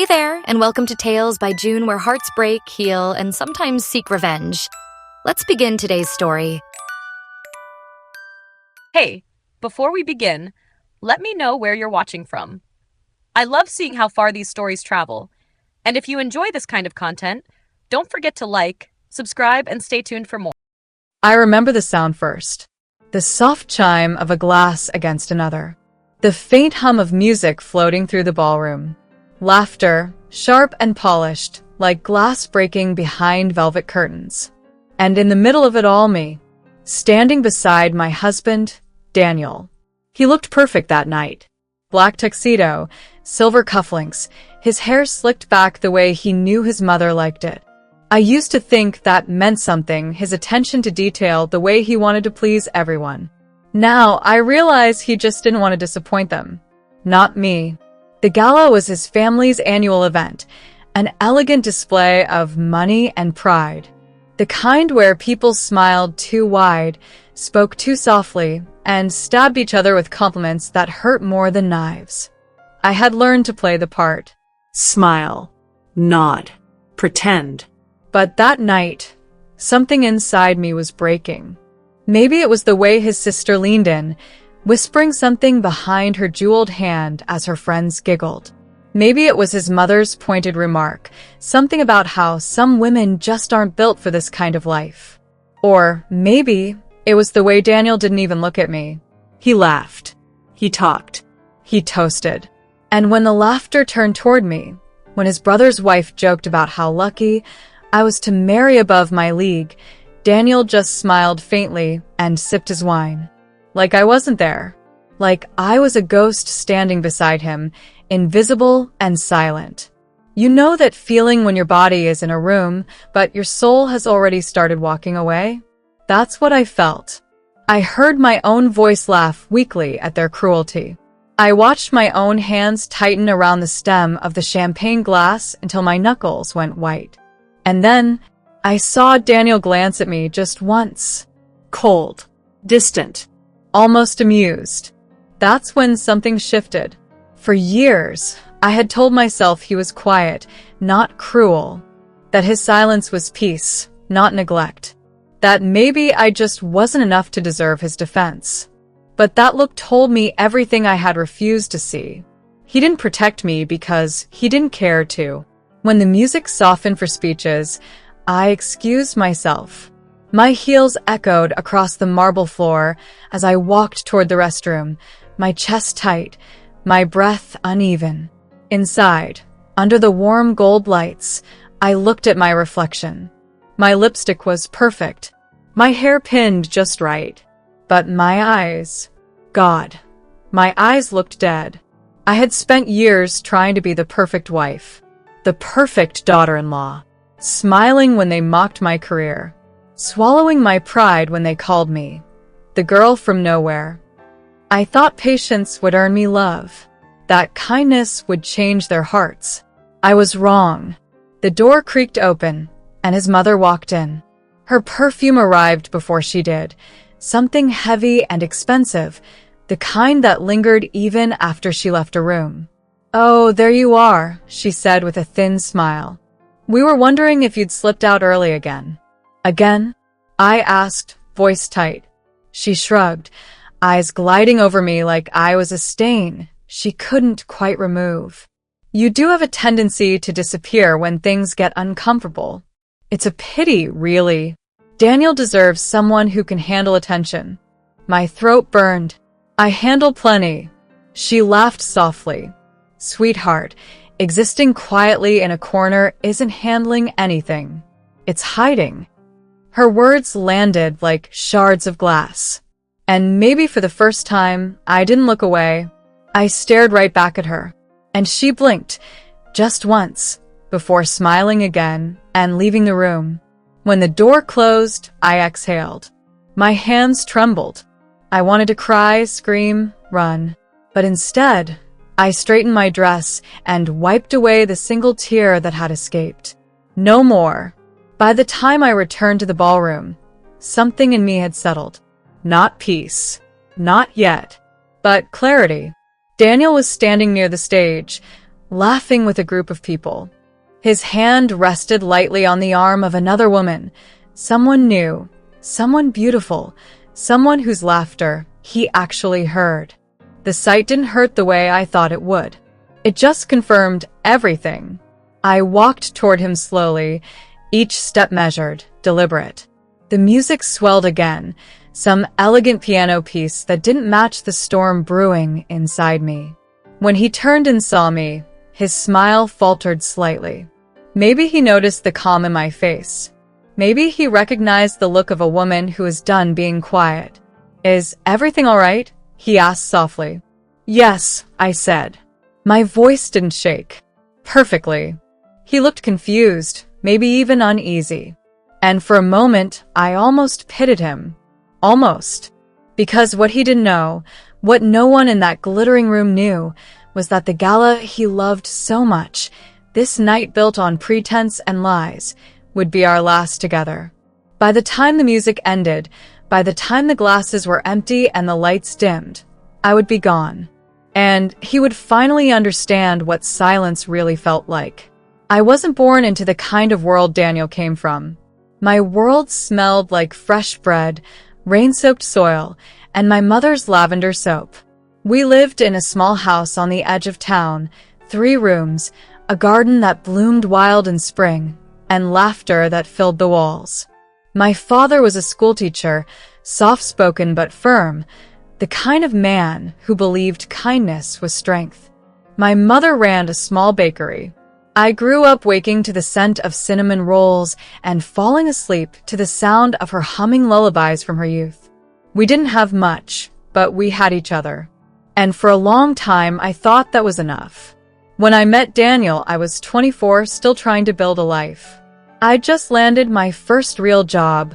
Hey there, and welcome to Tales by June, where hearts break, heal, and sometimes seek revenge. Let's begin today's story. Hey, before we begin, let me know where you're watching from. I love seeing how far these stories travel. And if you enjoy this kind of content, don't forget to like, subscribe, and stay tuned for more. I remember the sound first. The soft chime of a glass against another. The faint hum of music floating through the ballroom. Laughter, sharp and polished, like glass breaking behind velvet curtains. And in the middle of it all, me, standing beside my husband, Daniel. He looked perfect that night. Black tuxedo, silver cufflinks, his hair slicked back the way he knew his mother liked it. I used to think that meant something, his attention to detail, the way he wanted to please everyone. Now, I realize he just didn't want to disappoint them. Not me. The gala was his family's annual event, an elegant display of money and pride. The kind where people smiled too wide, spoke too softly, and stabbed each other with compliments that hurt more than knives. I had learned to play the part. Smile. Nod. Pretend. But that night, something inside me was breaking. Maybe it was the way his sister leaned in, whispering something behind her jeweled hand as her friends giggled. Maybe it was his mother's pointed remark, something about how some women just aren't built for this kind of life. Or maybe it was the way Daniel didn't even look at me. He laughed. He talked. He toasted. And when the laughter turned toward me, when his brother's wife joked about how lucky I was to marry above my league, Daniel just smiled faintly and sipped his wine. Like I wasn't there. Like I was a ghost standing beside him, invisible and silent. You know that feeling when your body is in a room, but your soul has already started walking away? That's what I felt. I heard my own voice laugh weakly at their cruelty. I watched my own hands tighten around the stem of the champagne glass until my knuckles went white. And then I saw Daniel glance at me just once. Cold. Distant. Almost amused. That's when something shifted. For years, I had told myself he was quiet, not cruel. That his silence was peace, not neglect. That maybe I just wasn't enough to deserve his defense. But that look told me everything I had refused to see. He didn't protect me because he didn't care to. When the music softened for speeches, I excused myself. My heels echoed across the marble floor as I walked toward the restroom, my chest tight, my breath uneven. Inside, under the warm gold lights, I looked at my reflection. My lipstick was perfect, my hair pinned just right. But my eyes, God, my eyes looked dead. I had spent years trying to be the perfect wife, the perfect daughter-in-law, smiling when they mocked my career, swallowing my pride when they called me the girl from nowhere. I thought patience would earn me love, that kindness would change their hearts. I was wrong. The door creaked open, and his mother walked in. Her perfume arrived before she did, something heavy and expensive, the kind that lingered even after she left a room. "Oh, there you are," she said with a thin smile. "We were wondering if you'd slipped out early again." "Again?" I asked, voice tight. She shrugged, eyes gliding over me like I was a stain she couldn't quite remove. "You do have a tendency to disappear when things get uncomfortable. It's a pity, really. Daniel deserves someone who can handle attention." My throat burned. "I handle plenty." She laughed softly. "Sweetheart, existing quietly in a corner isn't handling anything. It's hiding." Her words landed like shards of glass. And maybe for the first time, I didn't look away. I stared right back at her. And she blinked, just once, before smiling again and leaving the room. When the door closed, I exhaled. My hands trembled. I wanted to cry, scream, run. But instead, I straightened my dress and wiped away the single tear that had escaped. No more. By the time I returned to the ballroom, something in me had settled. Not peace. Not yet. But clarity. Daniel was standing near the stage, laughing with a group of people. His hand rested lightly on the arm of another woman, someone new, someone beautiful, someone whose laughter he actually heard. The sight didn't hurt the way I thought it would. It just confirmed everything. I walked toward him slowly, each step measured, deliberate. The music swelled again, some elegant piano piece that didn't match the storm brewing inside me. When he turned and saw me, his smile faltered slightly. Maybe he noticed the calm in my face. Maybe he recognized the look of a woman who is done being quiet. "Is everything all right?" he asked softly. "Yes," I said. My voice didn't shake. "Perfectly." He looked confused, maybe even uneasy. And for a moment, I almost pitied him. Almost. Because what he didn't know, what no one in that glittering room knew, was that the gala he loved so much, this night built on pretense and lies, would be our last together. By the time the music ended, by the time the glasses were empty and the lights dimmed, I would be gone. And he would finally understand what silence really felt like. I wasn't born into the kind of world Daniel came from. My world smelled like fresh bread, rain-soaked soil, and my mother's lavender soap. We lived in a small house on the edge of town, 3 rooms, a garden that bloomed wild in spring, and laughter that filled the walls. My father was a schoolteacher, soft-spoken but firm, the kind of man who believed kindness was strength. My mother ran a small bakery. I grew up waking to the scent of cinnamon rolls and falling asleep to the sound of her humming lullabies from her youth. We didn't have much, but we had each other. And for a long time, I thought that was enough. When I met Daniel, I was 24, still trying to build a life. I'd just landed my first real job,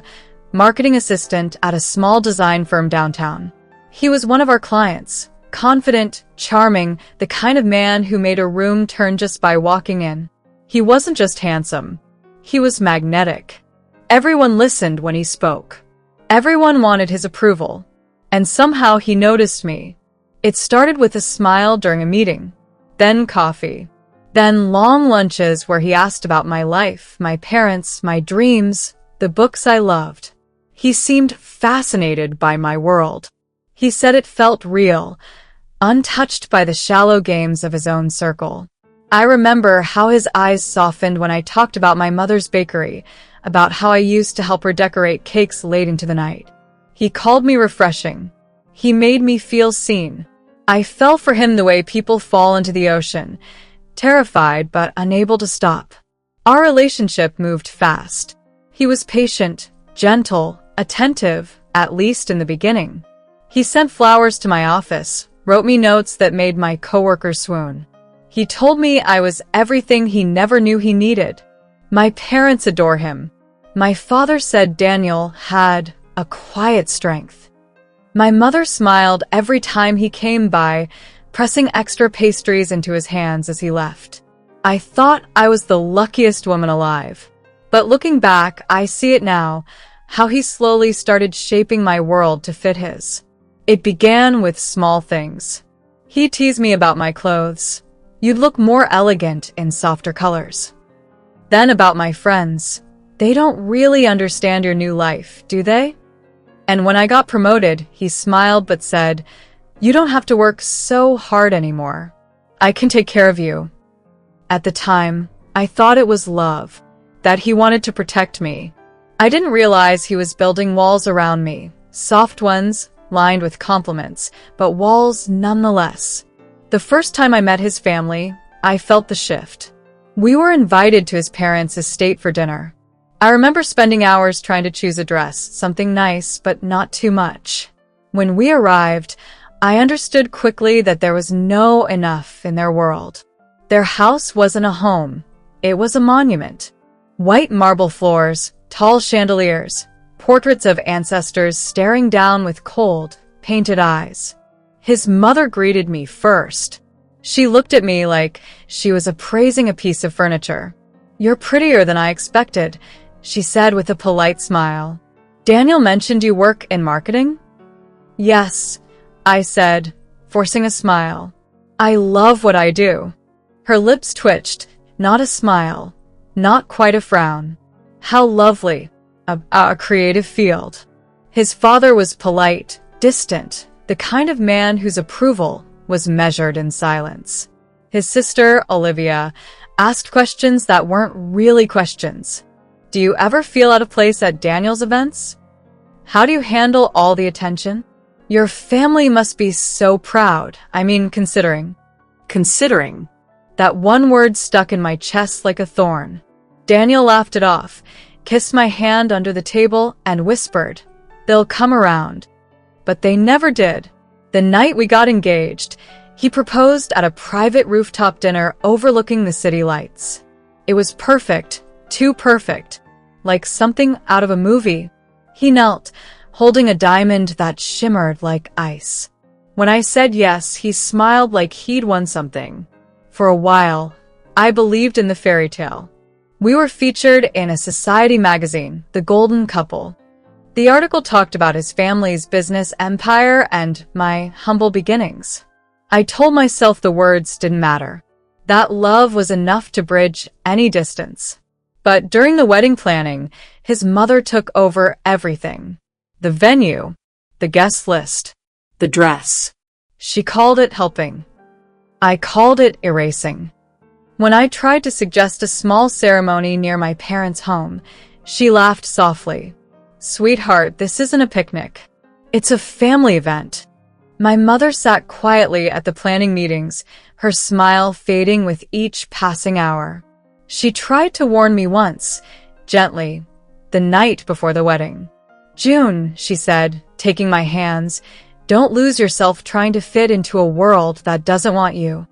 marketing assistant at a small design firm downtown. He was one of our clients, confident, charming, the kind of man who made a room turn just by walking in. He wasn't just handsome. He was magnetic. Everyone listened when he spoke. Everyone wanted his approval. And somehow he noticed me. It started with a smile during a meeting, then coffee, then long lunches where he asked about my life, my parents, my dreams, the books I loved. He seemed fascinated by my world. He said it felt real, untouched by the shallow games of his own circle. I remember how his eyes softened when I talked about my mother's bakery, about how I used to help her decorate cakes late into the night. He called me refreshing. He made me feel seen. I fell for him the way people fall into the ocean, terrified but unable to stop. Our relationship moved fast. He was patient, gentle, attentive, at least in the beginning. He sent flowers to my office, wrote me notes that made my coworkers swoon. He told me I was everything he never knew he needed. My parents adore him. My father said Daniel had a quiet strength. My mother smiled every time he came by, pressing extra pastries into his hands as he left. I thought I was the luckiest woman alive. But looking back, I see it now, how he slowly started shaping my world to fit his. It began with small things. He teased me about my clothes. You'd look more elegant in softer colors. Then about my friends. They don't really understand your new life, do they? And when I got promoted, he smiled but said, "You don't have to work so hard anymore. I can take care of you." At the time, I thought it was love, that he wanted to protect me. I didn't realize he was building walls around me, soft ones, lined with compliments, but walls nonetheless. The first time I met his family, I felt the shift. We were invited to his parents' estate for dinner. I remember spending hours trying to choose a dress, something nice, but not too much. When we arrived, I understood quickly that there was no enough in their world. Their house wasn't a home. It was a monument. White marble floors, tall chandeliers, portraits of ancestors staring down with cold, painted eyes. His mother greeted me first. She looked at me like she was appraising a piece of furniture. "You're prettier than I expected," she said with a polite smile. "Daniel mentioned you work in marketing?" "Yes," I said, forcing a smile. "I love what I do." Her lips twitched, not a smile, not quite a frown. How lovely. A creative field. His father was polite, distant, the kind of man whose approval was measured in silence. His sister, Olivia, asked questions that weren't really questions. Do you ever feel out of place at Daniel's events? How do you handle all the attention? Your family must be so proud. Considering. Considering. That one word stuck in my chest like a thorn. Daniel laughed it off, kissed my hand under the table, and whispered, "They'll come around." But they never did. The night we got engaged, he proposed at a private rooftop dinner overlooking the city lights. It was perfect, too perfect, like something out of a movie. He knelt, holding a diamond that shimmered like ice. When I said yes, he smiled like he'd won something. For a while, I believed in the fairy tale. We were featured in a society magazine, The Golden Couple. The article talked about his family's business empire and my humble beginnings. I told myself the words didn't matter. That love was enough to bridge any distance. But during the wedding planning, his mother took over everything. The venue, the guest list, The dress. She called it helping. I called it erasing. When I tried to suggest a small ceremony near my parents' home, she laughed softly. "Sweetheart, this isn't a picnic. It's a family event." My mother sat quietly at the planning meetings, her smile fading with each passing hour. She tried to warn me once, gently, the night before the wedding. "June," she said, taking my hands, "don't lose yourself trying to fit into a world that doesn't want you."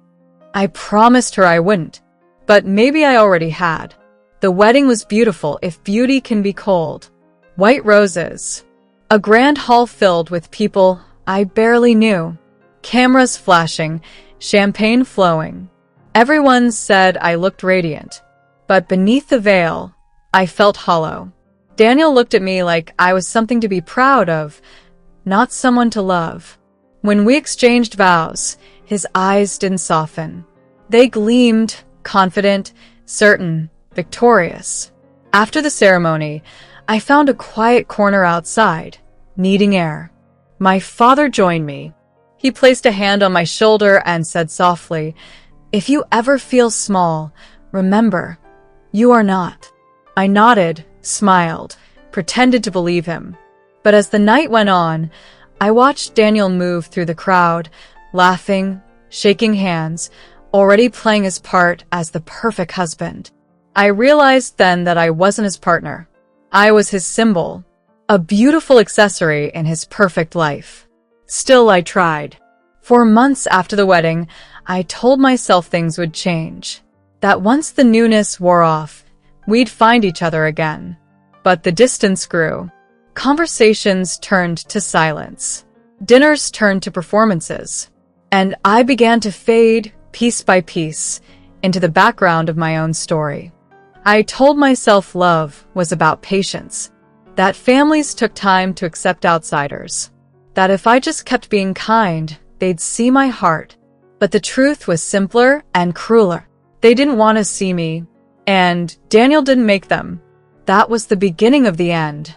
I promised her I wouldn't, but maybe I already had. The wedding was beautiful if beauty can be cold. White roses. A grand hall filled with people I barely knew. Cameras flashing, champagne flowing. Everyone said I looked radiant. But beneath the veil, I felt hollow. Daniel looked at me like I was something to be proud of, not someone to love. When we exchanged vows, his eyes didn't soften. They gleamed, confident, certain, victorious. After the ceremony, I found a quiet corner outside, needing air. My father joined me. He placed a hand on my shoulder and said softly, "If you ever feel small, remember, you are not." I nodded, smiled, pretended to believe him. But as the night went on, I watched Daniel move through the crowd, laughing, shaking hands, already playing his part as the perfect husband. I realized then that I wasn't his partner. I was his symbol, a beautiful accessory in his perfect life. Still, I tried. For months after the wedding, I told myself things would change, that once the newness wore off, we'd find each other again. But the distance grew. Conversations turned to silence. Dinners turned to performances. And I began to fade, piece by piece, into the background of my own story. I told myself love was about patience, that families took time to accept outsiders, that if I just kept being kind, they'd see my heart. But the truth was simpler and crueler. They didn't want to see me, and Daniel didn't make them. That was the beginning of the end,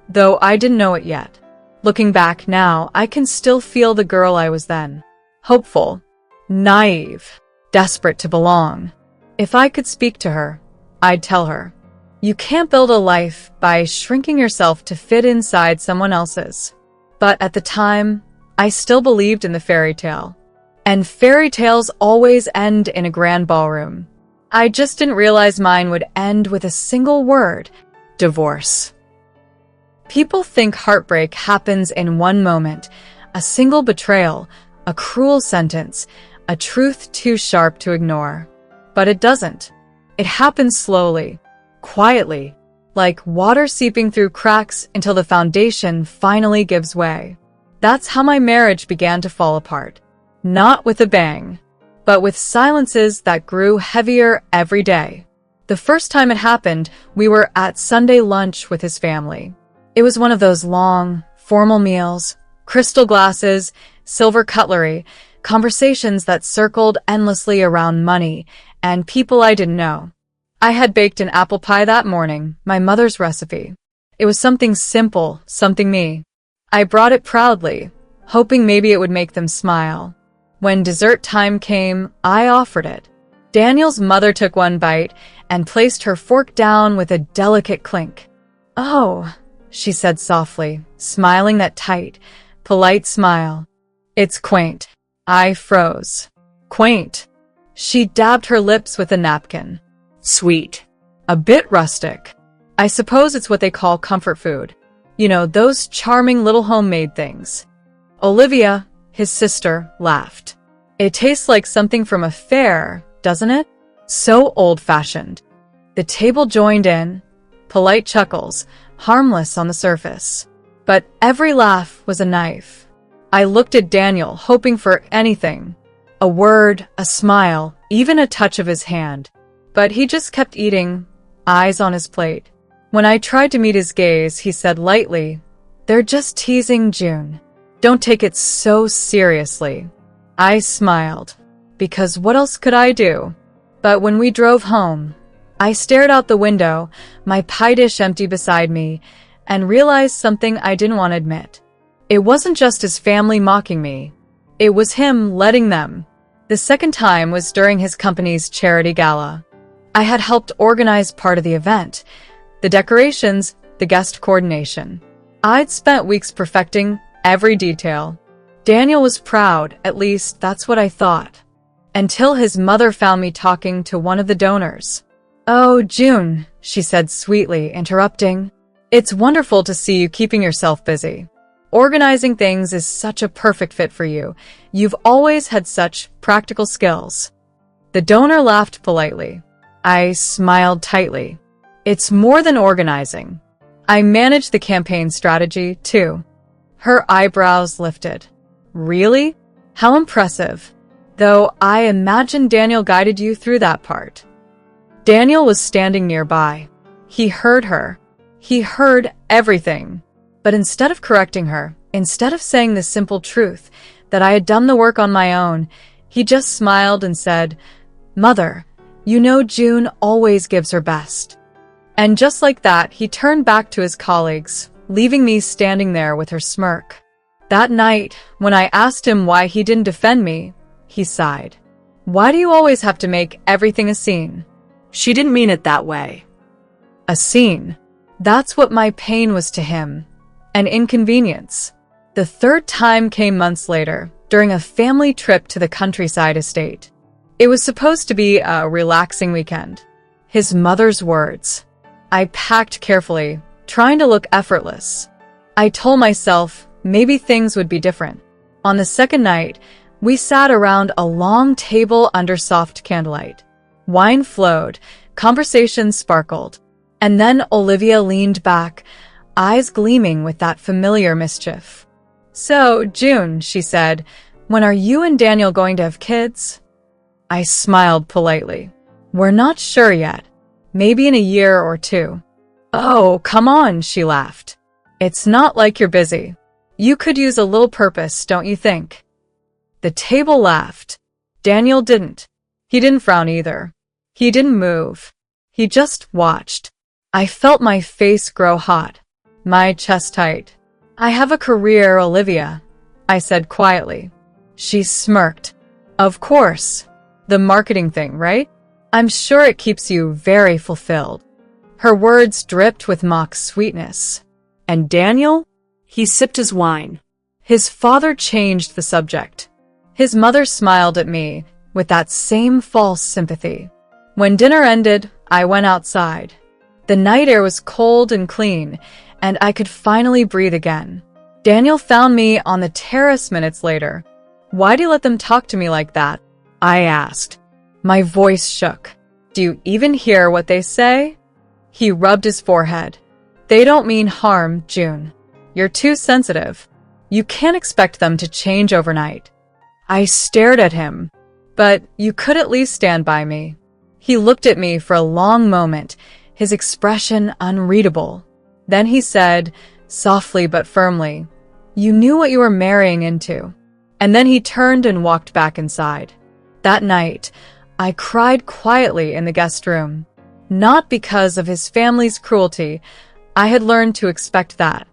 though I didn't know it yet. Looking back now, I can still feel the girl I was then. Hopeful, naive, desperate to belong. If I could speak to her, I'd tell her, you can't build a life by shrinking yourself to fit inside someone else's. But at the time, I still believed in the fairy tale. And fairy tales always end in a grand ballroom. I just didn't realize mine would end with a single word: divorce. People think heartbreak happens in one moment, a single betrayal, a cruel sentence, a truth too sharp to ignore. But it doesn't. It happens slowly, quietly, like water seeping through cracks until the foundation finally gives way. That's how my marriage began to fall apart. Not with a bang, but with silences that grew heavier every day. The first time it happened, we were at Sunday lunch with his family. It was one of those long, formal meals, crystal glasses, silver cutlery, conversations that circled endlessly around money and people I didn't know. I had baked an apple pie that morning, my mother's recipe. It was something simple, something me. I brought it proudly, hoping maybe it would make them smile. When dessert time came, I offered it. Daniel's mother took one bite and placed her fork down with a delicate clink. "Oh," she said softly, smiling that tight, polite smile. "It's quaint." I froze. "Quaint." She dabbed her lips with a napkin. Sweet. "A bit rustic. I suppose it's what they call comfort food. You know, those charming little homemade things." Olivia, his sister, laughed. "It tastes like something from a fair, doesn't it? So old-fashioned." The table joined in, polite chuckles, harmless on the surface. But every laugh was a knife. I looked at Daniel, hoping for anything. A word, a smile, even a touch of his hand. But he just kept eating, eyes on his plate. When I tried to meet his gaze, he said lightly, "They're just teasing, June. Don't take it so seriously." I smiled, because what else could I do? But when we drove home, I stared out the window, my pie dish empty beside me, and realized something I didn't want to admit. It wasn't just his family mocking me. It was him letting them. The second time was during his company's charity gala. I had helped organize part of the event, the decorations, the guest coordination. I'd spent weeks perfecting every detail. Daniel was proud, at least that's what I thought. Until his mother found me talking to one of the donors. "Oh, June," she said sweetly, interrupting. "It's wonderful to see you keeping yourself busy. Organizing things is such a perfect fit for you. You've always had such practical skills." The donor laughed politely. I smiled tightly. "It's more than organizing. I manage the campaign strategy, too." Her eyebrows lifted. "Really? How impressive. Though I imagine Daniel guided you through that part." Daniel was standing nearby. He heard her. He heard everything. But instead of correcting her, instead of saying the simple truth that I had done the work on my own, he just smiled and said, "Mother, you know June always gives her best." And just like that, he turned back to his colleagues, leaving me standing there with her smirk. That night, when I asked him why he didn't defend me, he sighed. "Why do you always have to make everything a scene?" She didn't mean it that way. A scene. That's what my pain was to him. An inconvenience. The third time came months later, during a family trip to the countryside estate. It was supposed to be a relaxing weekend. His mother's words. I packed carefully, trying to look effortless. I told myself maybe things would be different. On the second night, we sat around a long table under soft candlelight. Wine flowed, conversation sparkled, and then Olivia leaned back, eyes gleaming with that familiar mischief. "So, June," she said, "when are you and Daniel going to have kids?" I smiled politely. "We're not sure yet. Maybe in a year or two." "Oh, come on," she laughed. "It's not like you're busy. You could use a little purpose, don't you think?" The table laughed. Daniel didn't. He didn't frown either. He didn't move. He just watched. I felt my face grow hot, my chest tight. "I have a career, Olivia," I said quietly. She smirked. "Of course. The marketing thing, right? I'm sure it keeps you very fulfilled." Her words dripped with mock sweetness. "And Daniel?" He sipped his wine. His father changed the subject. His mother smiled at me with that same false sympathy. When dinner ended, I went outside. The night air was cold and clean, and I could finally breathe again. Daniel found me on the terrace minutes later. "Why do you let them talk to me like that?" I asked. My voice shook. "Do you even hear what they say?" He rubbed his forehead. "They don't mean harm, June. You're too sensitive. You can't expect them to change overnight." I stared at him. "But you could at least stand by me." He looked at me for a long moment, his expression unreadable. Then he said, softly but firmly, "You knew what you were marrying into." And then he turned and walked back inside. That night, I cried quietly in the guest room. Not because of his family's cruelty, I had learned to expect that,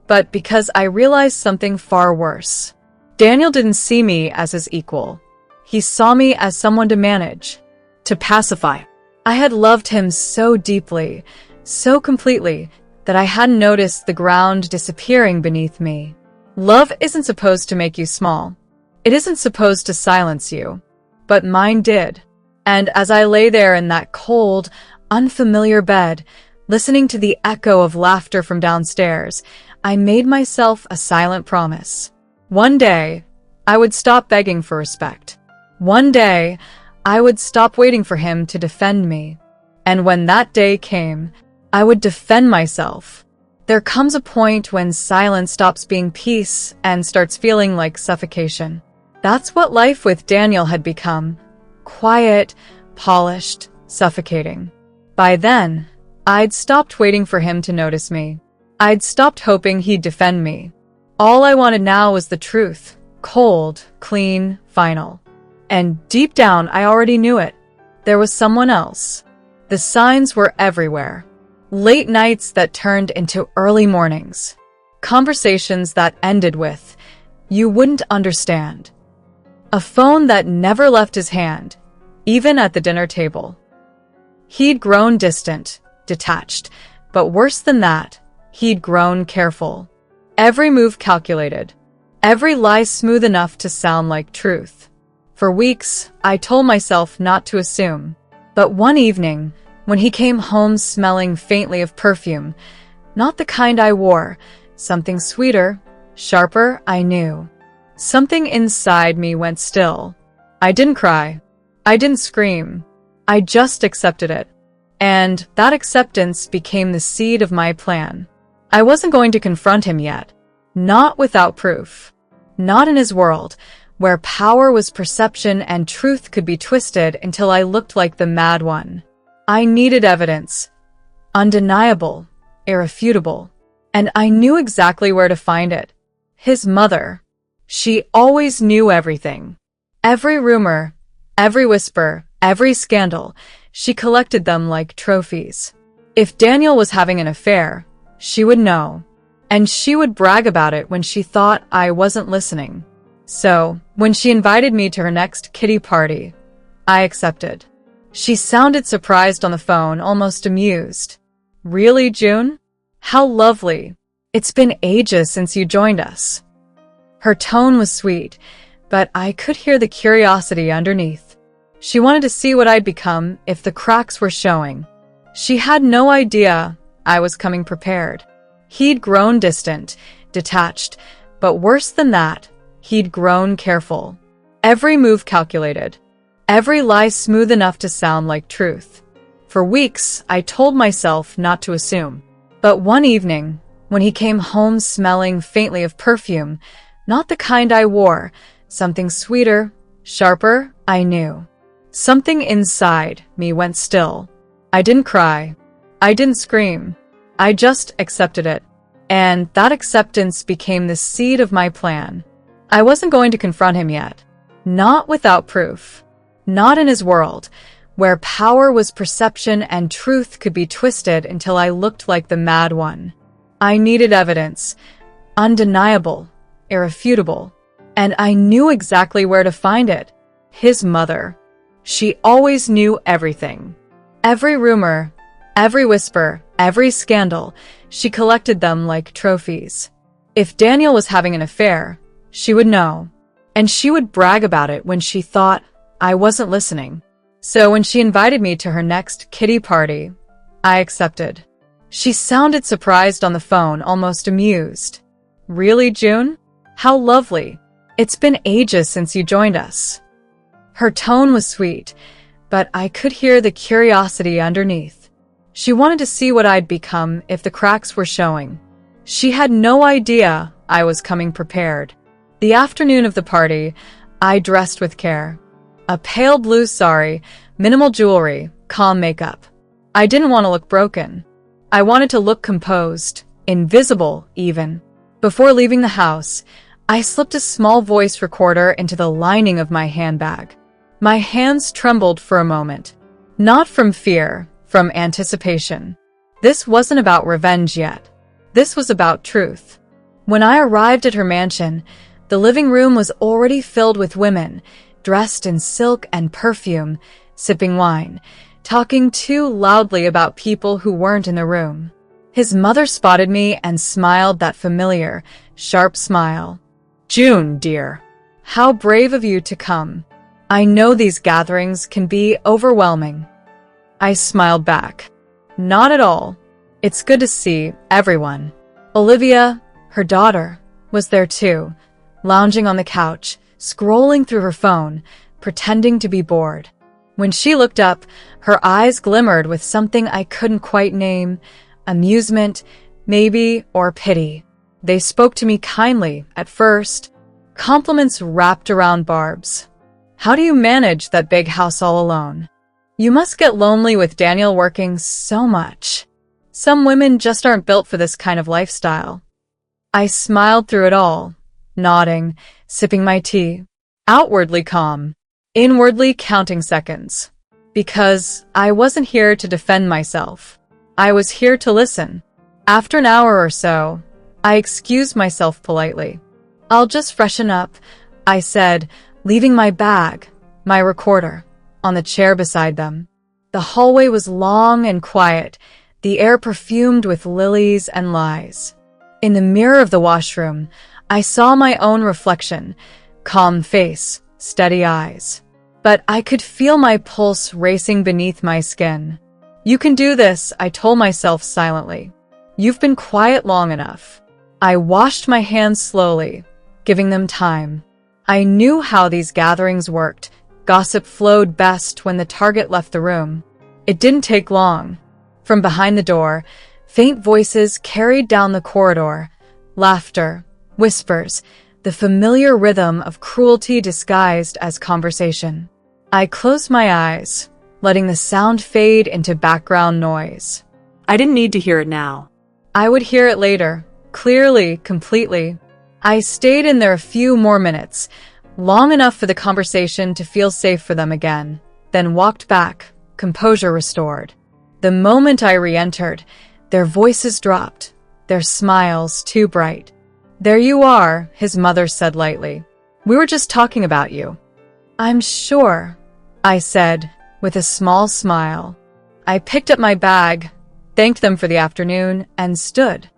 but because I realized something far worse. Daniel didn't see me as his equal. He saw me as someone to manage, to pacify. I had loved him so deeply, so completely, that I hadn't noticed the ground disappearing beneath me. Love isn't supposed to make you small. It isn't supposed to silence you. But mine did. And as I lay there in that cold, unfamiliar bed, listening to the echo of laughter from downstairs, I made myself a silent promise. One day, I would stop begging for respect. One day, I would stop waiting for him to defend me. And when that day came, I would defend myself. There comes a point when silence stops being peace and starts feeling like suffocation. That's what life with Daniel had become. Quiet, polished, suffocating. By then, I'd stopped waiting for him to notice me. I'd stopped hoping he'd defend me. All I wanted now was the truth. Cold, clean, final. And deep down, I already knew it. There was someone else. The signs were everywhere. Late nights that turned into early mornings. Conversations that ended with, "You wouldn't understand." A phone that never left his hand, even at the dinner table. He'd grown distant, detached, but worse than that, he'd grown careful. Every move calculated, every lie smooth enough to sound like truth. For weeks, I told myself not to assume. But one evening, when he came home smelling faintly of perfume, not the kind I wore, something sweeter, sharper, I knew. Something inside me went still. I didn't cry. I didn't scream. I just accepted it. And that acceptance became the seed of my plan. I wasn't going to confront him yet. Not without proof. Not in his world, where power was perception and truth could be twisted until I looked like the mad one. I needed evidence. Undeniable, irrefutable. And I knew exactly where to find it. His mother. She always knew everything. Every rumor, every whisper, every scandal, she collected them like trophies. If Daniel was having an affair, she would know. And she would brag about it when she thought I wasn't listening. So, when she invited me to her next kiddie party, I accepted. She sounded surprised on the phone, almost amused. "Really, June? How lovely. It's been ages since you joined us." Her tone was sweet, but I could hear the curiosity underneath. She wanted to see what I'd become if the cracks were showing. She had no idea I was coming prepared. He'd grown distant, detached, but worse than that, he'd grown careful. Every move calculated. Every lie smooth enough to sound like truth. For weeks, I told myself not to assume. But one evening, when he came home smelling faintly of perfume, not the kind I wore, something sweeter, sharper, I knew. Something inside me went still. I didn't cry. I didn't scream. I just accepted it. And that acceptance became the seed of my plan. I wasn't going to confront him yet. Not without proof. Not in his world, where power was perception and truth could be twisted until I looked like the mad one. I needed evidence. Undeniable, irrefutable. And I knew exactly where to find it. His mother. She always knew everything. Every rumor, every whisper, every scandal, she collected them like trophies. If Daniel was having an affair, she would know. And she would brag about it when she thought I wasn't listening. So when she invited me to her next kiddie party, I accepted. She sounded surprised on the phone, almost amused. "Really, June? How lovely. It's been ages since you joined us." Her tone was sweet, but I could hear the curiosity underneath. She wanted to see what I'd become if the cracks were showing. She had no idea I was coming prepared. The afternoon of the party, I dressed with care. A pale blue sari, minimal jewelry, calm makeup. I didn't want to look broken. I wanted to look composed, invisible even. Before leaving the house, I slipped a small voice recorder into the lining of my handbag. My hands trembled for a moment. Not from fear, from anticipation. This wasn't about revenge yet. This was about truth. When I arrived at her mansion, the living room was already filled with women, dressed in silk and perfume, sipping wine, talking too loudly about people who weren't in the room. His mother spotted me and smiled that familiar, sharp smile. "June, dear, how brave of you to come. I know these gatherings can be overwhelming." I smiled back. "Not at all. It's good to see everyone." Olivia, her daughter, was there too, lounging on the couch, scrolling through her phone, pretending to be bored. When she looked up, her eyes glimmered with something I couldn't quite name, amusement, maybe, or pity. They spoke to me kindly at first, compliments wrapped around barbs. "How do you manage that big house all alone? You must get lonely with Daniel working so much. Some women just aren't built for this kind of lifestyle." I smiled through it all, nodding, sipping my tea, outwardly calm, inwardly counting seconds. Because I wasn't here to defend myself. I was here to listen. After an hour or so, I excused myself politely. "I'll just freshen up," I said, leaving my bag, my recorder, on the chair beside them. The hallway was long and quiet, the air perfumed with lilies and lies. In the mirror of the washroom, I saw my own reflection, calm face, steady eyes. But I could feel my pulse racing beneath my skin. "You can do this," I told myself silently. "You've been quiet long enough." I washed my hands slowly, giving them time. I knew how these gatherings worked. Gossip flowed best when the target left the room. It didn't take long. From behind the door, faint voices carried down the corridor. Laughter, whispers, the familiar rhythm of cruelty disguised as conversation. I closed my eyes, letting the sound fade into background noise. I didn't need to hear it now. I would hear it later, clearly, completely. I stayed in there a few more minutes, long enough for the conversation to feel safe for them again, then walked back, composure restored. The moment I re-entered, their voices dropped, their smiles too bright. "There you are," his mother said lightly. "We were just talking about you." "I'm sure," I said, with a small smile. I picked up my bag, thanked them for the afternoon, and stood.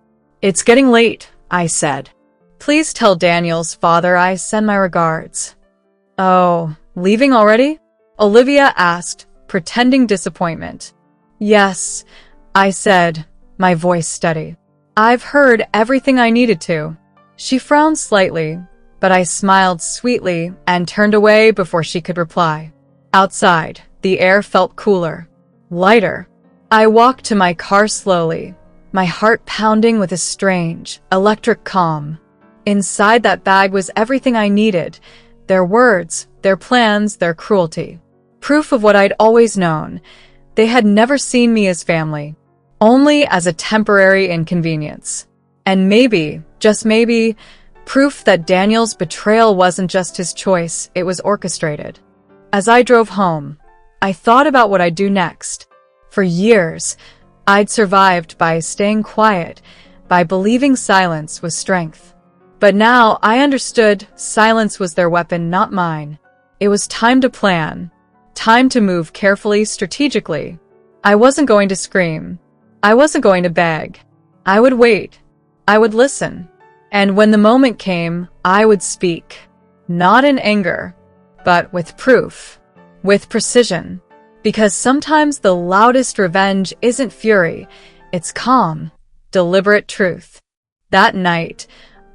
"It's getting late," I said. "Please tell Daniel's father I send my regards." "Oh, leaving already?" Olivia asked, pretending disappointment. "Yes," I said, my voice steady. "I've heard everything I needed to." She frowned slightly, but I smiled sweetly and turned away before she could reply. Outside, the air felt cooler, lighter. I walked to my car slowly, my heart pounding with a strange, electric calm. Inside that bag was everything I needed, their words, their plans, their cruelty. Proof of what I'd always known. They had never seen me as family, only as a temporary inconvenience. And maybe, just maybe, proof that Daniel's betrayal wasn't just his choice, it was orchestrated. As I drove home, I thought about what I'd do next. For years, I'd survived by staying quiet, by believing silence was strength. But now I understood silence was their weapon, not mine. It was time to plan, time to move carefully, strategically. I wasn't going to scream. I wasn't going to beg. I would wait. I would listen. And when the moment came, I would speak. Not in anger, but with proof, with precision. Because sometimes the loudest revenge isn't fury, it's calm, deliberate truth. That night,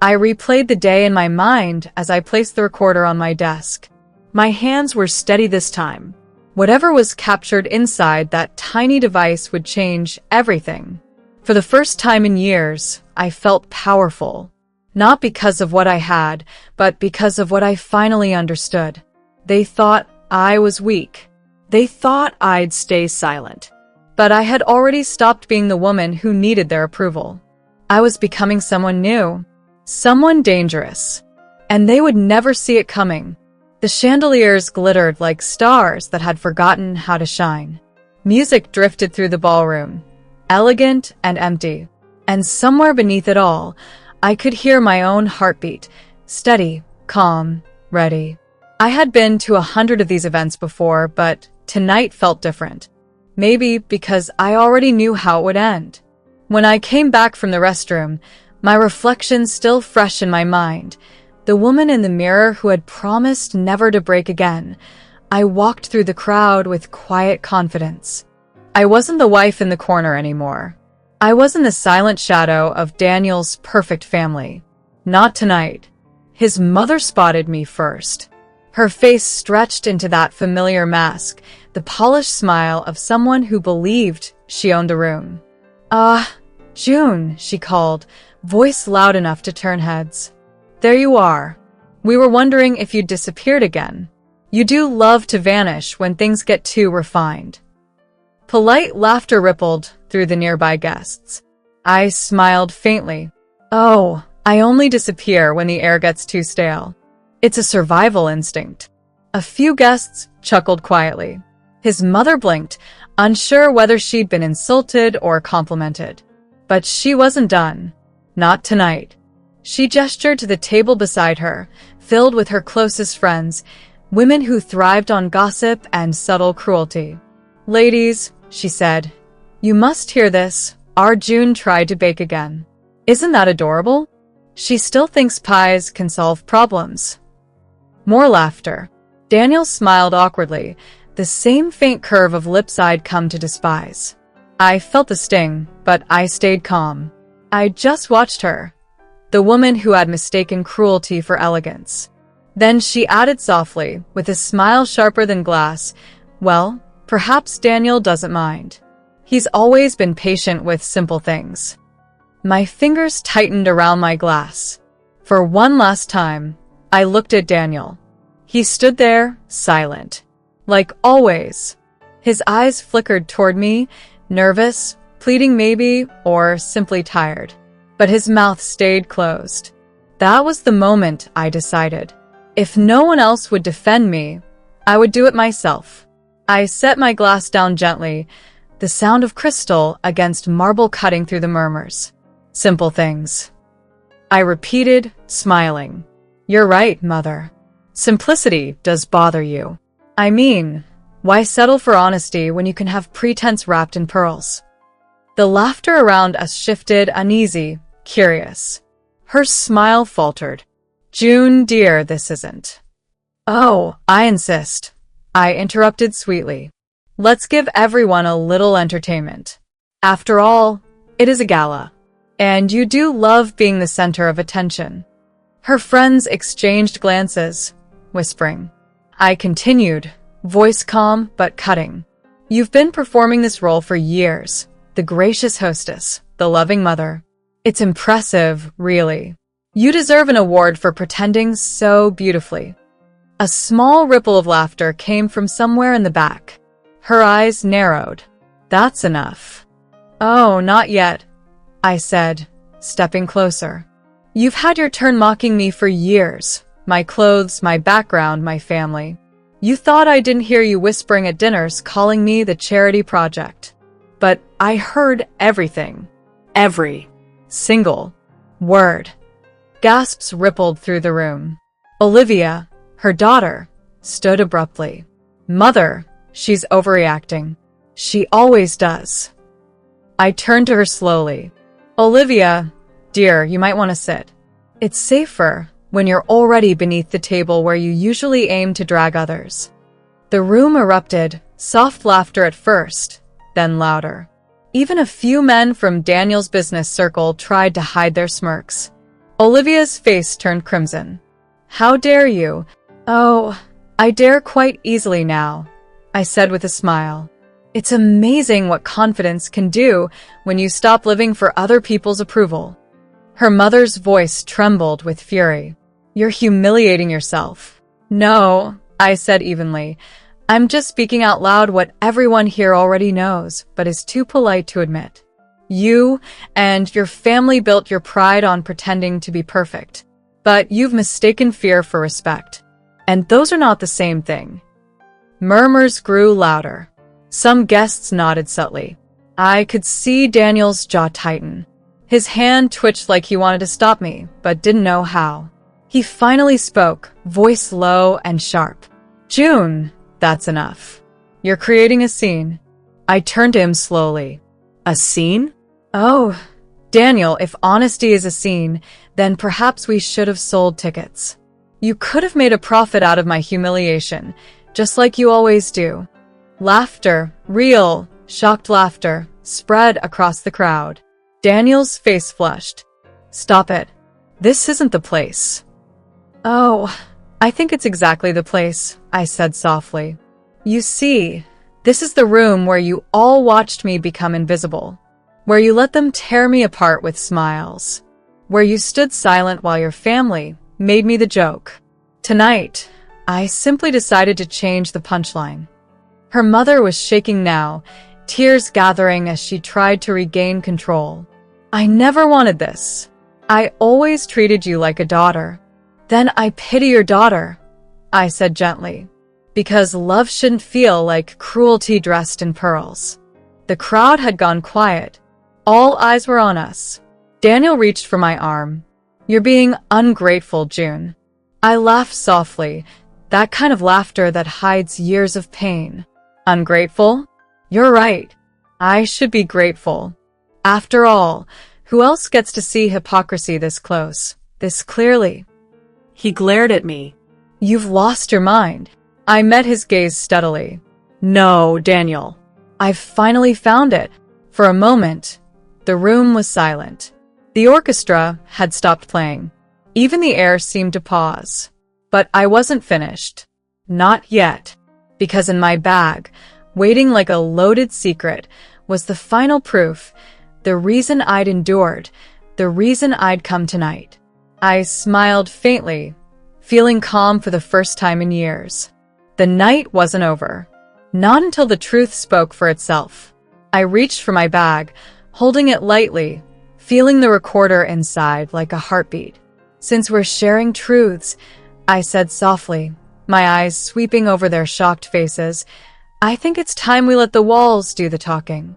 I replayed the day in my mind as I placed the recorder on my desk. My hands were steady this time. Whatever was captured inside that tiny device would change everything. For the first time in years, I felt powerful. Not because of what I had, but because of what I finally understood. They thought I was weak. They thought I'd stay silent. But I had already stopped being the woman who needed their approval. I was becoming someone new. Someone dangerous. and they would never see it coming. The chandeliers glittered like stars that had forgotten how to shine. Music drifted through the ballroom, elegant and empty. And somewhere beneath it all, I could hear my own heartbeat, steady, calm, ready. I had been to 100 of these events before, but tonight felt different. Maybe because I already knew how it would end. When I came back from the restroom, my reflection still fresh in my mind, the woman in the mirror who had promised never to break again, I walked through the crowd with quiet confidence. I wasn't the wife in the corner anymore. I was in the silent shadow of Daniel's perfect family. Not tonight. His mother spotted me first. Her face stretched into that familiar mask, the polished smile of someone who believed she owned the room. June, she called, voice loud enough to turn heads. There you are. We were wondering if you'd disappeared again. You do love to vanish when things get too refined. Polite laughter rippled through the nearby guests. I smiled faintly. Oh, I only disappear when the air gets too stale. It's a survival instinct. A few guests chuckled quietly. His mother blinked, unsure whether she'd been insulted or complimented. But she wasn't done. Not tonight. She gestured to the table beside her, filled with her closest friends, women who thrived on gossip and subtle cruelty. Ladies, she said, you must hear this. Our June tried to bake again. Isn't that adorable? She still thinks pies can solve problems. More laughter. Daniel smiled awkwardly, the same faint curve of lips I'd come to despise. I felt the sting, but I stayed calm. I just watched her, the woman who had mistaken cruelty for elegance. Then she added softly, with a smile sharper than glass, well, perhaps Daniel doesn't mind. He's always been patient with simple things. My fingers tightened around my glass. For one last time, I looked at Daniel. He stood there, silent. Like always. His eyes flickered toward me, nervous, pleading maybe, or simply tired. But his mouth stayed closed. That was the moment I decided. If no one else would defend me, I would do it myself. I set my glass down gently, the sound of crystal against marble cutting through the murmurs. Simple things. I repeated, smiling. You're right, Mother. Simplicity does bother you. I mean, why settle for honesty when you can have pretense wrapped in pearls? The laughter around us shifted, uneasy, curious. Her smile faltered. June, dear, this isn't. Oh, I insist. I interrupted sweetly. Let's give everyone a little entertainment. After all, it is a gala. And you do love being the center of attention. Her friends exchanged glances, whispering. I continued, voice calm but cutting. You've been performing this role for years, the gracious hostess, the loving mother. It's impressive, really. You deserve an award for pretending so beautifully. A small ripple of laughter came from somewhere in the back. Her eyes narrowed. That's enough. Oh, not yet, I said, stepping closer. You've had your turn mocking me for years. My clothes, my background, my family. You thought I didn't hear you whispering at dinners calling me the charity project. But I heard everything. Every single word. Gasps rippled through the room. Olivia, her daughter, stood abruptly. Mother, she's overreacting. She always does. I turned to her slowly. Olivia, dear, you might want to sit. It's safer when you're already beneath the table where you usually aim to drag others. The room erupted, soft laughter at first, then louder. Even a few men from Daniel's business circle tried to hide their smirks. Olivia's face turned crimson. How dare you? Oh, I dare quite easily now, I said with a smile. It's amazing what confidence can do when you stop living for other people's approval. Her mother's voice trembled with fury. You're humiliating yourself. No, I said evenly. I'm just speaking out loud what everyone here already knows, but is too polite to admit. You and your family built your pride on pretending to be perfect. But you've mistaken fear for respect. And those are not the same thing. Murmurs grew louder. Some guests nodded subtly. I could see Daniel's jaw tighten. His hand twitched like he wanted to stop me, but didn't know how. He finally spoke, voice low and sharp. June, that's enough. You're creating a scene. I turned to him slowly. A scene? Oh, Daniel, if honesty is a scene, then perhaps we should have sold tickets. You could have made a profit out of my humiliation, just like you always do. Laughter, real, shocked laughter, spread across the crowd. Daniel's face flushed. Stop it. This isn't the place. Oh, I think it's exactly the place, I said softly. You see, this is the room where you all watched me become invisible, where you let them tear me apart with smiles, where you stood silent while your family made me the joke. Tonight, I simply decided to change the punchline. Her mother was shaking now, tears gathering as she tried to regain control. I never wanted this. I always treated you like a daughter. Then I pity your daughter, I said gently, because love shouldn't feel like cruelty dressed in pearls. The crowd had gone quiet. All eyes were on us. Daniel reached for my arm. You're being ungrateful, June. I laughed softly, that kind of laughter that hides years of pain. Ungrateful? You're right. I should be grateful. After all, who else gets to see hypocrisy this close, this clearly? He glared at me. You've lost your mind. I met his gaze steadily. No, Daniel. I've finally found it. For a moment, the room was silent. The orchestra had stopped playing. Even the air seemed to pause. But I wasn't finished. Not yet. Because in my bag, waiting like a loaded secret, was the final proof, the reason I'd endured, the reason I'd come tonight. I smiled faintly, feeling calm for the first time in years. The night wasn't over. Not until the truth spoke for itself. I reached for my bag, holding it lightly, feeling the recorder inside like a heartbeat. Since we're sharing truths, I said softly, my eyes sweeping over their shocked faces, I think it's time we let the walls do the talking.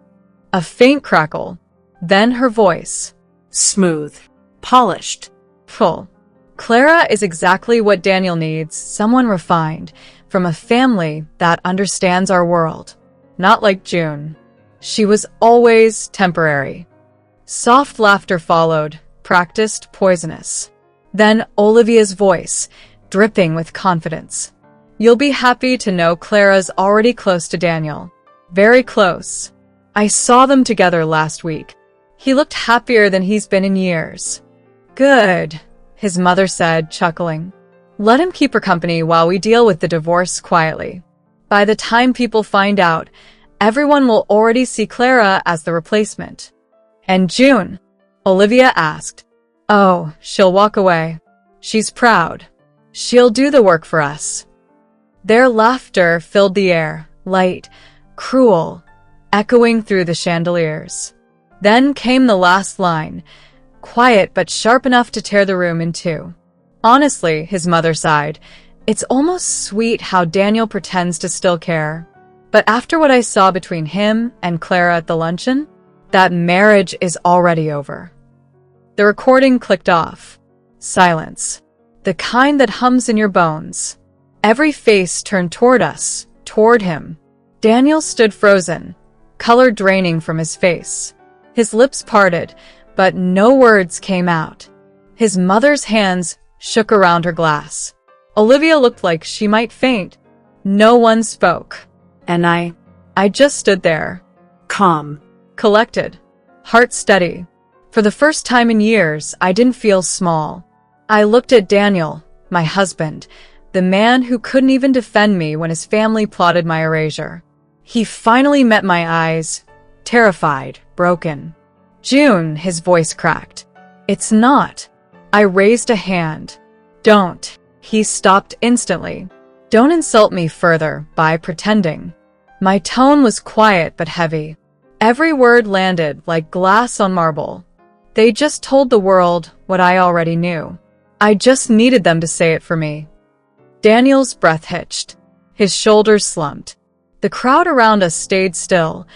A faint crackle, then her voice. Smooth. Polished. Full. Clara is exactly what Daniel needs, someone refined, from a family that understands our world. Not like June. She was always temporary. Soft laughter followed, practiced, poisonous. Then Olivia's voice, dripping with confidence. You'll be happy to know Clara's already close to Daniel. Very close. I saw them together last week. He looked happier than he's been in years. Good, his mother said, chuckling. Let him keep her company while we deal with the divorce quietly. By the time people find out, everyone will already see Clara as the replacement. And June? Olivia asked. Oh, she'll walk away. She's proud. She'll do the work for us. Their laughter filled the air, light, cruel, echoing through the chandeliers. Then came the last line, quiet but sharp enough to tear the room in two. Honestly, his mother sighed, it's almost sweet how Daniel pretends to still care. But after what I saw between him and Clara at the luncheon, that marriage is already over. The recording clicked off. Silence. The kind that hums in your bones. Every face turned toward us, toward him. Daniel stood frozen, color draining from his face. His lips parted, but no words came out. His mother's hands shook around her glass. Olivia looked like she might faint. No one spoke. And I just stood there. Calm. Collected. Heart steady. For the first time in years, I didn't feel small. I looked at Daniel, my husband, the man who couldn't even defend me when his family plotted my erasure. He finally met my eyes, terrified, broken. June, his voice cracked. It's not. I raised a hand. Don't. He stopped instantly. Don't insult me further by pretending. My tone was quiet but heavy. Every word landed like glass on marble. They just told the world what I already knew. I just needed them to say it for me. Daniel's breath hitched. His shoulders slumped. The crowd around us stayed still,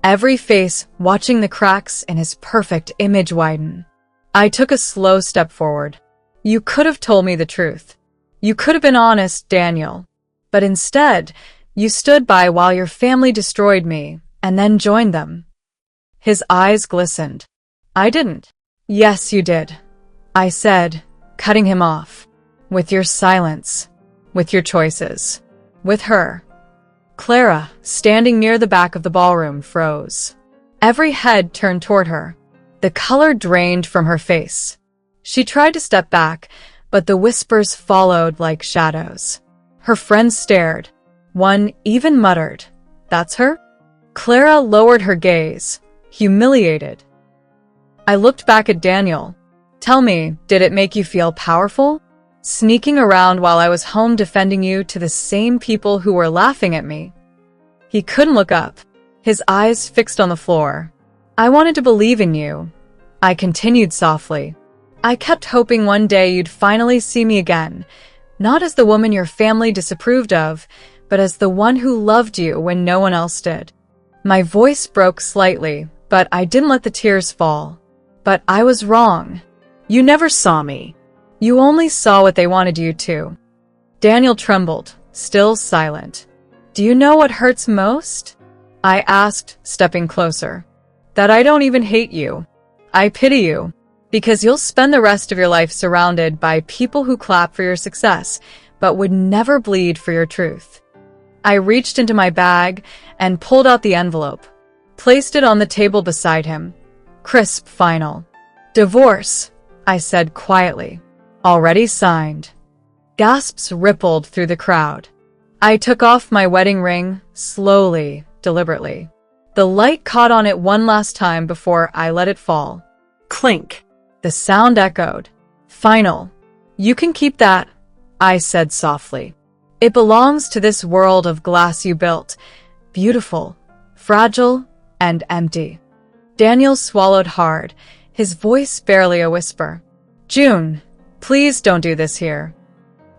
every face watching the cracks in his perfect image widen. I took a slow step forward. You could have told me the truth. You could have been honest, Daniel. But instead, you stood by while your family destroyed me, and then joined them. His eyes glistened. I didn't. Yes, you did, I said, cutting him off. With your silence. With your choices. With her. Clara, standing near the back of the ballroom, froze. Every head turned toward her. The color drained from her face. She tried to step back, but the whispers followed like shadows. Her friends stared. One even muttered, "That's her?" Clara lowered her gaze, humiliated. I looked back at Daniel. Tell me, did it make you feel powerful? Sneaking around while I was home defending you to the same people who were laughing at me? He couldn't look up, his eyes fixed on the floor. I wanted to believe in you. I continued softly. I kept hoping one day you'd finally see me again, not as the woman your family disapproved of, but as the one who loved you when no one else did. My voice broke slightly, but I didn't let the tears fall. But I was wrong. You never saw me. You only saw what they wanted you to. Daniel trembled, still silent. Do you know what hurts most? I asked, stepping closer. That I don't even hate you. I pity you. Because you'll spend the rest of your life surrounded by people who clap for your success, but would never bleed for your truth. I reached into my bag and pulled out the envelope, placed it on the table beside him. Crisp final. Divorce, I said quietly. Already signed. Gasps rippled through the crowd. I took off my wedding ring, slowly, deliberately. The light caught on it one last time before I let it fall. Clink. The sound echoed. Final. You can keep that, I said softly. It belongs to this world of glass you built. Beautiful, fragile, and empty. Daniel swallowed hard, his voice barely a whisper. June, please don't do this here.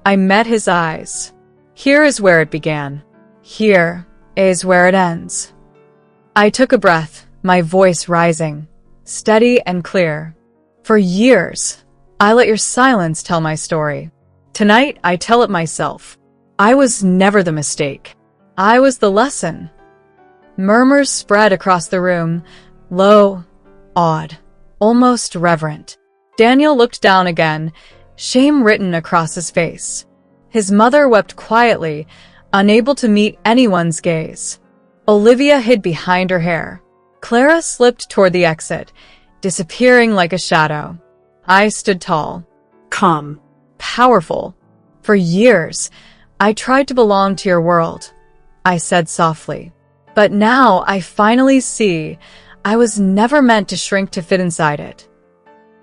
I met his eyes. Here is where it began. Here is where it ends. I took a breath, my voice rising, steady and clear. For years, I let your silence tell my story. Tonight, I tell it myself. I was never the mistake. I was the lesson. Murmurs spread across the room, low, awed, almost reverent. Daniel looked down again, shame written across his face. His mother wept quietly, unable to meet anyone's gaze. Olivia hid behind her hair. Clara slipped toward the exit, disappearing like a shadow. I stood tall. Calm. Powerful. For years, I tried to belong to your world, I said softly. But now I finally see I was never meant to shrink to fit inside it.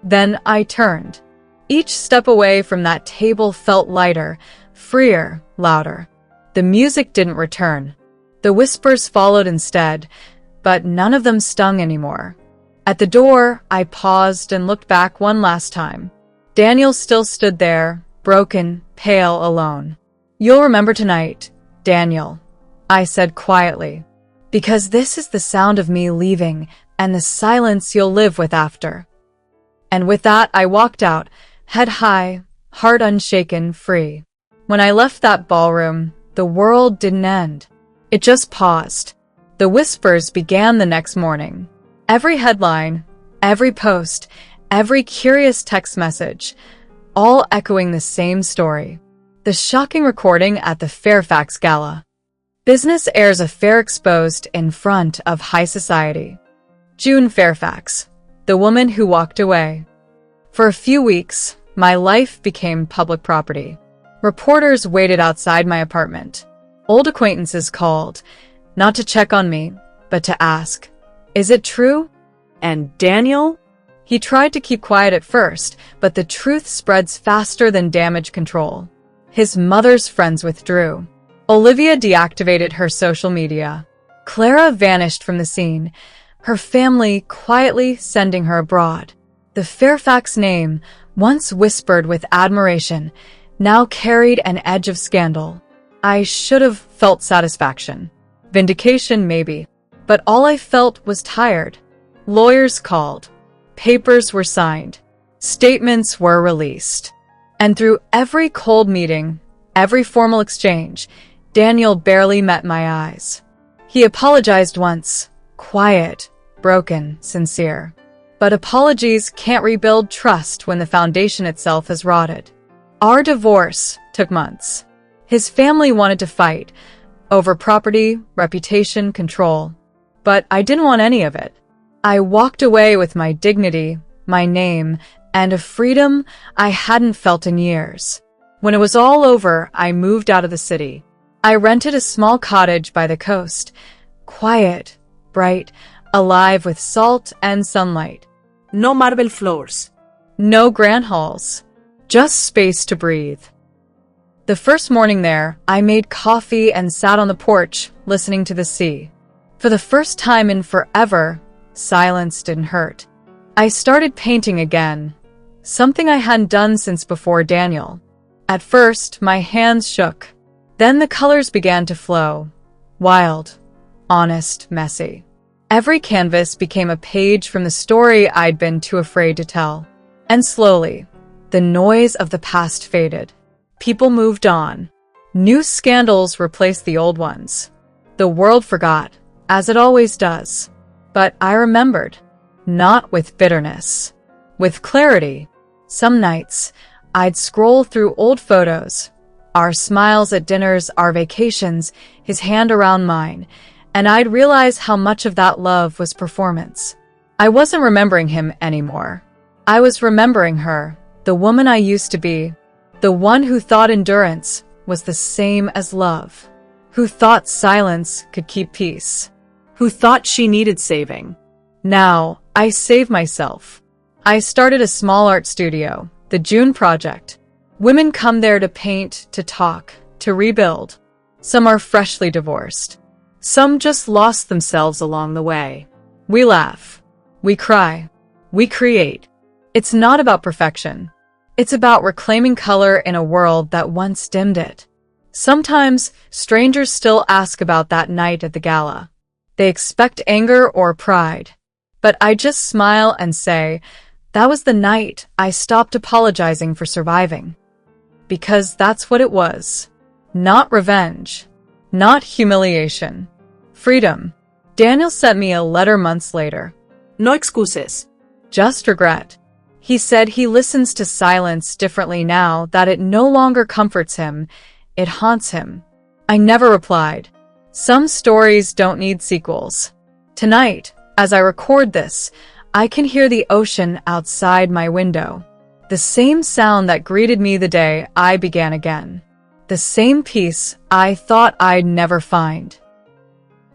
Then I turned. Each step away from that table felt lighter, freer, louder. The music didn't return. The whispers followed instead, but none of them stung anymore. At the door, I paused and looked back one last time. Daniel still stood there, broken, pale, alone. You'll remember tonight, Daniel, I said quietly, because this is the sound of me leaving and the silence you'll live with after. And with that, I walked out, head high, heart unshaken, free. When I left that ballroom, the world didn't end. It just paused. The whispers began the next morning. Every headline, every post, every curious text message, all echoing the same story. The shocking recording at the Fairfax Gala. Business airs affair exposed in front of high society. June Fairfax, the woman who walked away. For a few weeks, my life became public property. Reporters waited outside my apartment. Old acquaintances called, not to check on me, but to ask, is it true? And Daniel? He tried to keep quiet at first, but the truth spreads faster than damage control. His mother's friends withdrew. Olivia deactivated her social media. Clara vanished from the scene, her family quietly sending her abroad. The Fairfax name, once whispered with admiration, now carried an edge of scandal. I should have felt satisfaction. Vindication, maybe. But all I felt was tired. Lawyers called. Papers were signed. Statements were released. And through every cold meeting, every formal exchange, Daniel barely met my eyes. He apologized once, quiet, broken, sincere. But apologies can't rebuild trust when the foundation itself has rotted. Our divorce took months. His family wanted to fight over property, reputation, control. But I didn't want any of it. I walked away with my dignity, my name, and a freedom I hadn't felt in years. When it was all over, I moved out of the city. I rented a small cottage by the coast, quiet, bright, alive with salt and sunlight. No marble floors. No grand halls, just space to breathe. The first morning there, I made coffee and sat on the porch, listening to the sea. For the first time in forever, silence didn't hurt. I started painting again, something I hadn't done since before Daniel. At first, my hands shook. Then the colors began to flow. Wild, honest, messy. Every canvas became a page from the story I'd been too afraid to tell. And slowly, the noise of the past faded. People moved on. New scandals replaced the old ones. The world forgot, as it always does. But I remembered, not with bitterness, with clarity. Some nights, I'd scroll through old photos, our smiles at dinners, our vacations, his hand around mine, and I'd realize how much of that love was performance. I wasn't remembering him anymore. I was remembering her, the woman I used to be, the one who thought endurance was the same as love, who thought silence could keep peace, Who thought she needed saving. Now, I save myself. I started a small art studio, the June Project. Women come there to paint, to talk, to rebuild. Some are freshly divorced. Some just lost themselves along the way. We laugh. We cry. We create. It's not about perfection. It's about reclaiming color in a world that once dimmed it. Sometimes, strangers still ask about that night at the gala. They expect anger or pride. But I just smile and say, that was the night I stopped apologizing for surviving. Because that's what it was. Not revenge. Not humiliation. Freedom. Daniel sent me a letter months later. No excuses. Just regret. He said he listens to silence differently now that it no longer comforts him, it haunts him. I never replied. Some stories don't need sequels. Tonight, as I record this, I can hear the ocean outside my window. The same sound that greeted me the day I began again. The same peace I thought I'd never find.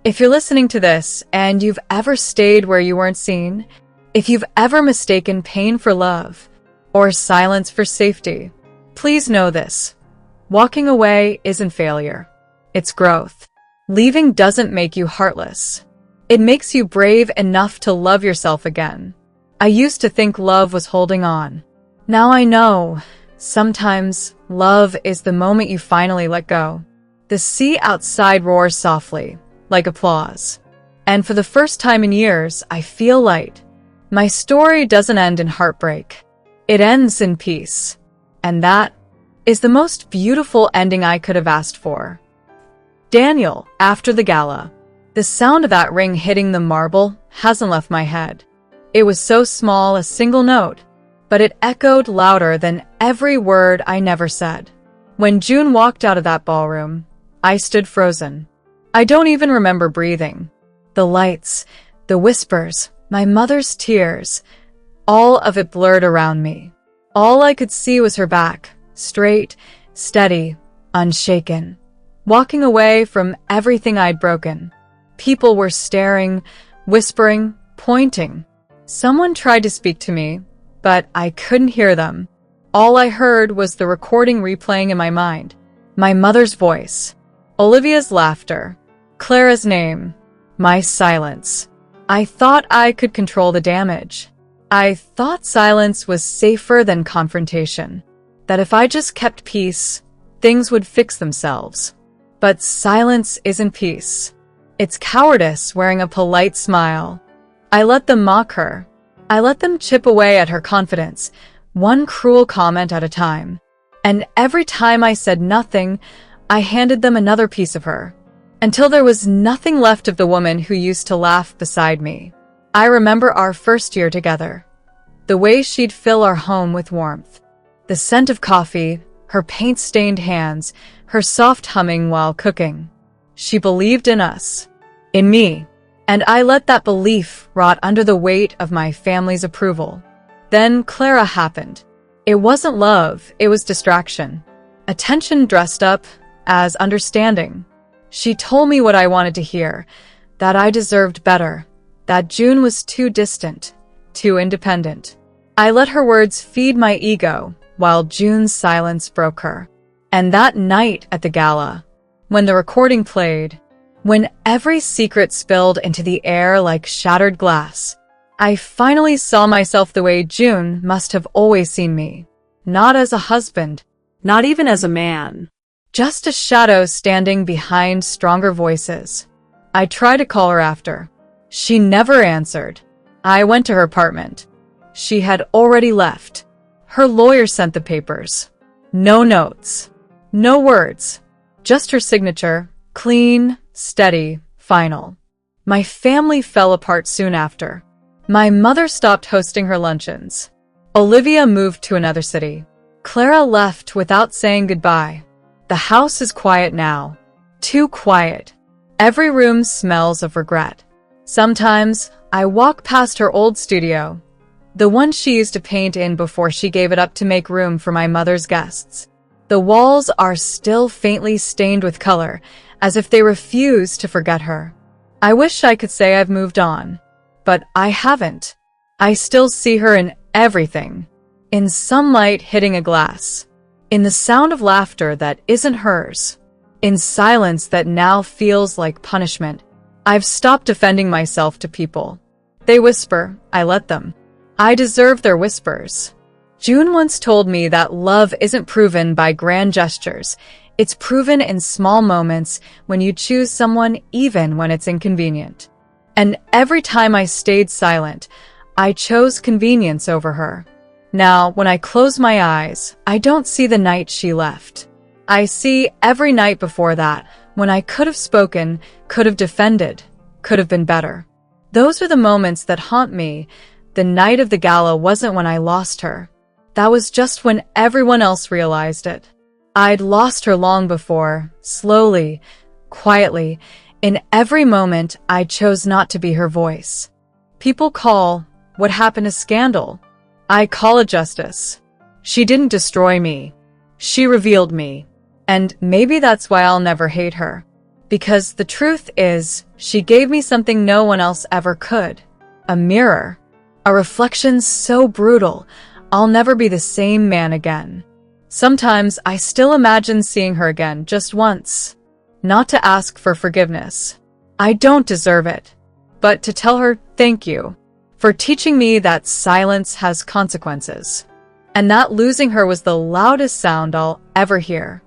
If you're listening to this and you've ever stayed where you weren't seen, if you've ever mistaken pain for love or silence for safety, please know this. Walking away isn't failure. It's growth. Leaving doesn't make you heartless. It makes you brave enough to love yourself again. I used to think love was holding on. Now I know. Sometimes love is the moment you finally let go. The sea outside roars softly, like applause. And for the first time in years, I feel light. My story doesn't end in heartbreak. It ends in peace. And that is the most beautiful ending I could have asked for. Daniel, after the gala. The sound of that ring hitting the marble hasn't left my head. It was so small, a single note, but it echoed louder than every word I never said. When June walked out of that ballroom, I stood frozen. I don't even remember breathing. The lights, the whispers, my mother's tears, all of it blurred around me. All I could see was her back, straight, steady, unshaken, walking away from everything I'd broken. People were staring, whispering, pointing. Someone tried to speak to me, but I couldn't hear them. All I heard was the recording replaying in my mind. My mother's voice, Olivia's laughter, Clara's name, my silence. I thought I could control the damage. I thought silence was safer than confrontation, that if I just kept peace, things would fix themselves. But silence isn't peace. It's cowardice wearing a polite smile. I let them mock her. I let them chip away at her confidence, one cruel comment at a time. And every time I said nothing, I handed them another piece of her, until there was nothing left of the woman who used to laugh beside me. I remember our first year together. The way she'd fill our home with warmth. The scent of coffee, her paint-stained hands, her soft humming while cooking. She believed in us. In me. And I let that belief rot under the weight of my family's approval. Then Clara happened. It wasn't love, it was distraction. Attention dressed up as understanding. She told me what I wanted to hear, that I deserved better, that June was too distant, too independent. I let her words feed my ego, while June's silence broke her. And that night at the gala, when the recording played, when every secret spilled into the air like shattered glass, I finally saw myself the way June must have always seen me. Not as a husband, Not even as a man. just a shadow standing behind stronger voices. I tried to call her after. She never answered. I went to her apartment. She had already left. Her lawyer sent the papers. No notes. No words. Just her signature. Clean, steady, final. My family fell apart soon after. My mother stopped hosting her luncheons. Olivia moved to another city. Clara left without saying goodbye. The house is quiet now. Too quiet. Every room smells of regret. Sometimes I walk past her old studio, the one she used to paint in before she gave it up to make room for my mother's guests. The walls are still faintly stained with color, as if they refuse to forget her. I wish I could say I've moved on, but I haven't. I still see her in everything. In sunlight hitting a glass. In the sound of laughter that isn't hers. In silence that now feels like punishment. I've stopped defending myself to people. They whisper, I let them. I deserve their whispers. June once told me that love isn't proven by grand gestures. It's proven in small moments when you choose someone even when it's inconvenient. And every time I stayed silent, I chose convenience over her. Now, when I close my eyes, I don't see the night she left. I see every night before that, when I could have spoken, could have defended, could have been better. Those are the moments that haunt me. The night of the gala wasn't when I lost her. That was just when everyone else realized it. I'd lost her long before, slowly, quietly. In every moment, I chose not to be her voice. People call what happened a scandal. I call it justice. She didn't destroy me. She revealed me. And maybe that's why I'll never hate her. Because the truth is, she gave me something no one else ever could. A mirror. A reflection so brutal, I'll never be the same man again. Sometimes I still imagine seeing her again just once. Not to ask for forgiveness. I don't deserve it. But to tell her thank you for teaching me that silence has consequences. And that losing her was the loudest sound I'll ever hear.